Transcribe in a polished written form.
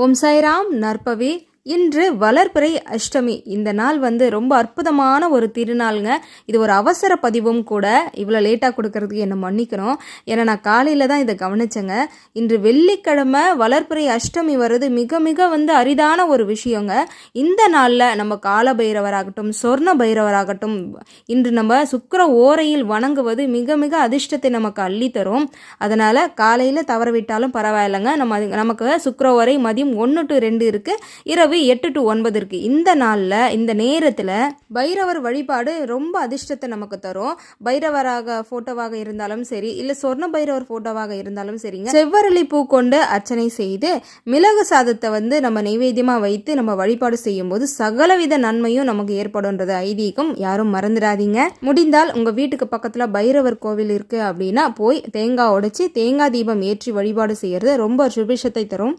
ஓம் சாய்ராம் நற்பவி. இன்று வளர்பிறை அஷ்டமி. இந்த நாள் ரொம்ப அற்புதமான ஒரு திருநாளுங்க. இது ஒரு அவசர பதிவும் கூட. இவ்வளோ லேட்டாக கொடுக்கறதுக்கு என்னை மன்னிக்கணும். ஏன்னா நான் காலையில் தான் இதை கவனிச்சேங்க. இன்று வெள்ளிக்கிழமை வளர்பிறை அஷ்டமி வர்றது மிக மிக அரிதான ஒரு விஷயங்க. இந்த நாளில் நம்ம கால பைரவராகட்டும், சொர்ண பைரவராகட்டும், இன்று நம்ம சுக்கிர ஓரையில் வணங்குவது மிக மிக அதிர்ஷ்டத்தை நமக்கு அள்ளித்தரும். அதனால் காலையில் தவற விட்டாலும் பரவாயில்லைங்க. நமக்கு சுக்கிர ஓரை மதியம் 1 to 2 இருக்குது, இரவு 8 to 9 இருக்கு. இந்த நாளில் இந்த நேரத்தில் பைரவர் வழிபாடு ரொம்ப அதிர்ஷ்டத்தை நமக்கு தரும். பைரவராக ஃபோட்டோவாக இருந்தாலும் சரி, இல்லை சொர்ண பைரவர் ஃபோட்டோவாக இருந்தாலும் சரிங்க, செவ்வரளி பூ கொண்டு அர்ச்சனை செய்து மிளகு சாதத்தை நம்ம நைவேத்தியமாக வைத்து நம்ம வழிபாடு செய்யும் போது சகலவித நன்மையும் நமக்கு ஏற்படும்ன்றது ஐதீகம். யாரும் மறந்துடாதீங்க. முடிந்தால் உங்கள் வீட்டுக்கு பக்கத்தில் பைரவர் கோவில் இருக்குது அப்படின்னா போய் தேங்காய் உடைச்சி தேங்காய் தீபம் ஏற்றி வழிபாடு செய்கிறது ரொம்ப சுபிஷத்தை தரும்.